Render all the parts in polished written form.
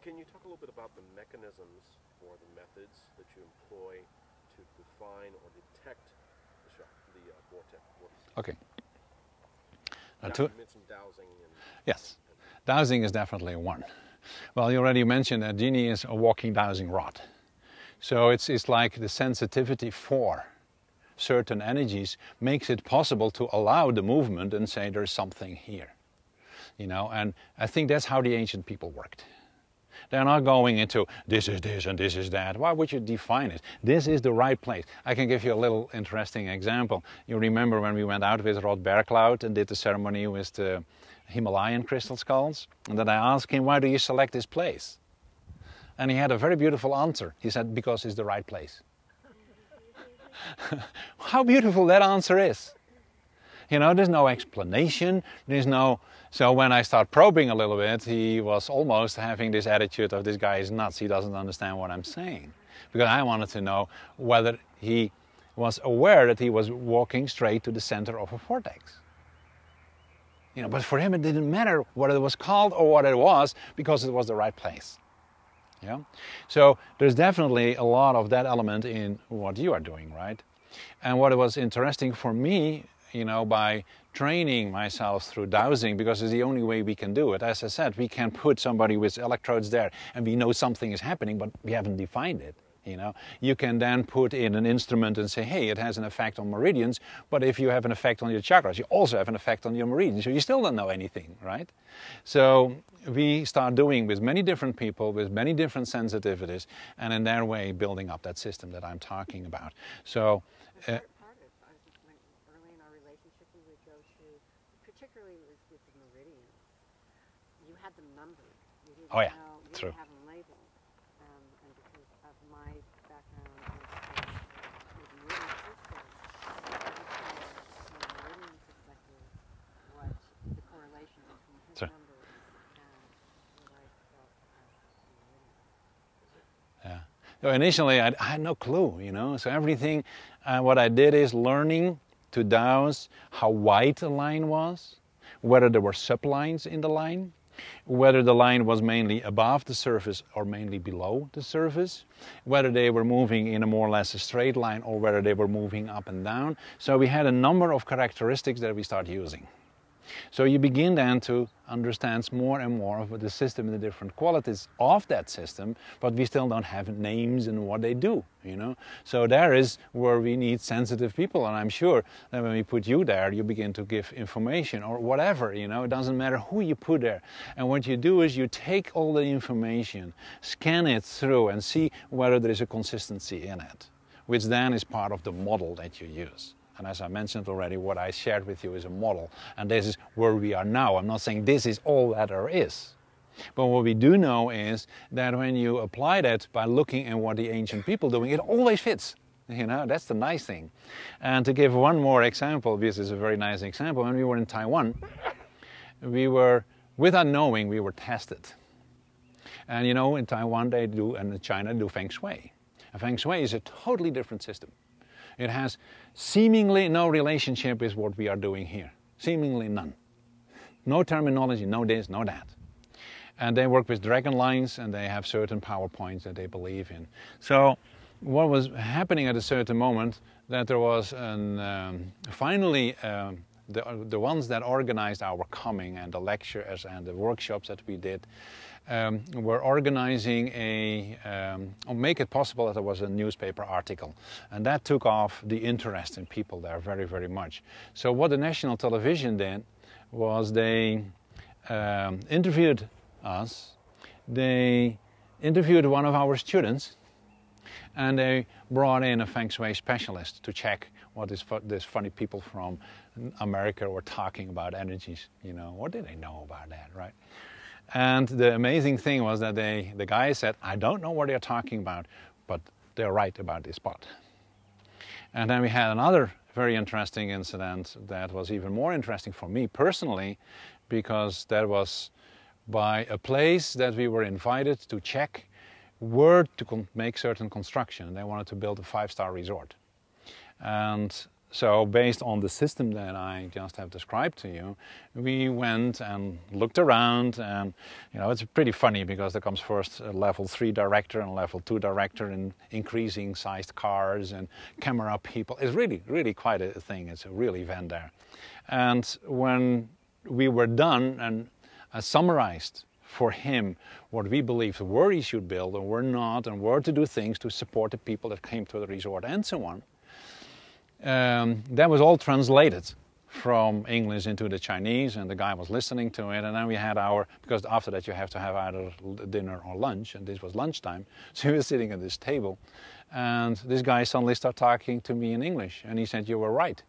Can you talk a little bit about the mechanisms or the methods that you employ to define or detect the shock, the vortex? Okay. You mentioned dowsing. Yes, dowsing is definitely one. Well, you already mentioned that Jeanne is a walking dowsing rod. So it's like the sensitivity for certain energies makes it possible to allow the movement and say there's something here. You know, and I think that's how the ancient people worked. They're not going into this is this and this is that. Why would you define it? This is the right place. I can give you a little interesting example. You remember when we went out with Rod Bearcloud and did the ceremony with the Himalayan crystal skulls? And then I asked him, why do you select this place? And he had a very beautiful answer. He said, because it's the right place. How beautiful that answer is. You know, there's no explanation, there's no... So when I start probing a little bit, he was almost having this attitude of this guy is nuts, he doesn't understand what I'm saying. Because I wanted to know whether he was aware that he was walking straight to the center of a vortex. You know, but for him it didn't matter what it was called or what it was, because it was the right place. Yeah? So there's definitely a lot of that element in what you are doing, right? And what was interesting for me, you know, by training myself through dowsing, because it's the only way we can do it. As I said, we can put somebody with electrodes there and we know something is happening, but we haven't defined it. You know, you can then put in an instrument and say, hey, it has an effect on meridians, but if you have an effect on your chakras, you also have an effect on your meridians, so you still don't know anything, right? So we start doing with many different people, with many different sensitivities, and in that way building up that system that I'm talking about. So early in our relationship, we would go through, particularly with the meridians, you had them numbered. You didn't oh yeah, know, you true. didn't have them labeled. And because of my background with meridian systems, I understand from a meridian perspective what the correlation between his Sure. numbers and what I felt as meridian. Yeah. So initially, I had no clue, you know. So everything, what I did is learning to dowse how wide the line was, whether there were sublines in the line, whether the line was mainly above the surface or mainly below the surface, whether they were moving in a more or less a straight line or whether they were moving up and down. So we had a number of characteristics that we start using. So you begin then to understand more and more of the system and the different qualities of that system, but we still don't have names and what they do, you know. So there is where we need sensitive people, and I'm sure that when we put you there, you begin to give information or whatever, you know. It doesn't matter who you put there. And what you do is you take all the information, scan it through and see whether there is a consistency in it, which then is part of the model that you use. And as I mentioned already, what I shared with you is a model. And this is where we are now. I'm not saying this is all that there is. But what we do know is that when you apply that by looking at what the ancient people doing, it always fits. You know, that's the nice thing. And to give one more example, this is a very nice example. When we were in Taiwan, we were, without knowing, we were tested. And you know, in Taiwan they do, and in China they do Feng Shui. And Feng Shui is a totally different system. It has seemingly no relationship with what we are doing here. Seemingly none. No terminology, no this, no that. And they work with dragon lines and they have certain PowerPoints that they believe in. So what was happening at a certain moment, that there was finally the ones that organized our coming and the lectures and the workshops that we did were organizing make it possible that there was a newspaper article. And that took off the interest in people there very, very much. So what the national television did was they interviewed us. They interviewed one of our students and they brought in a Feng Shui specialist to check what these funny people from America were talking about energies. You know, what did they know about that, right? And the amazing thing was that the guy said, I don't know what they're talking about, but they're right about this spot. And then we had another very interesting incident that was even more interesting for me personally, because that was by a place that we were invited to check where to make certain construction. They wanted to build a 5-star resort. And so based on the system that I just have described to you, we went and looked around, and it's pretty funny because there comes first a level 3 director and level 2 director in increasing sized cars and camera people. It's really, really quite a thing. It's a real event there. And when we were done and summarized for him what we believed where he should build and where not, and where to do things to support the people that came to the resort and so on, that was all translated from English into the Chinese, and the guy was listening to it. And then we had because after that you have to have either dinner or lunch, and this was lunchtime, so we were sitting at this table, and this guy suddenly started talking to me in English, and he said, "You were right."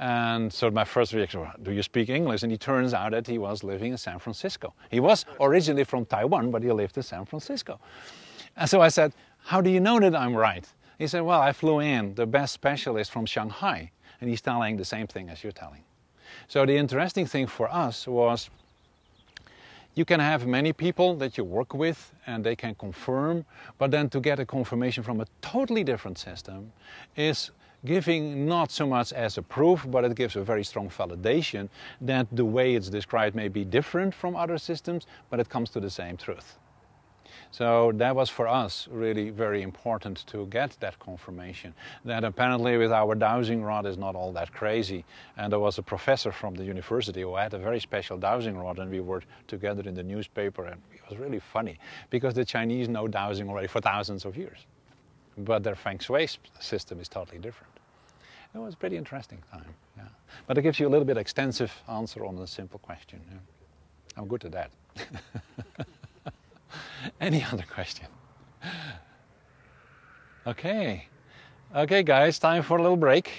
And so my first reaction was, "Do you speak English?" And it turns out that he was living in San Francisco. He was originally from Taiwan, but he lived in San Francisco. And so I said, "How do you know that I'm right?" He said, "Well, I flew in the best specialist from Shanghai, and he's telling the same thing as you're telling." So the interesting thing for us was, you can have many people that you work with and they can confirm, but then to get a confirmation from a totally different system is giving not so much as a proof, but it gives a very strong validation that the way it's described may be different from other systems, but it comes to the same truth. So that was for us really very important to get that confirmation, that apparently with our dowsing rod is not all that crazy. And there was a professor from the university who had a very special dowsing rod, and we were together in the newspaper, and it was really funny because the Chinese know dowsing already for thousands of years, but their feng shui system is totally different. It was a pretty interesting time, yeah. But it gives you a little bit extensive answer on a simple question. Yeah. I'm good at that. Any other question? Okay. Okay, guys, time for a little break.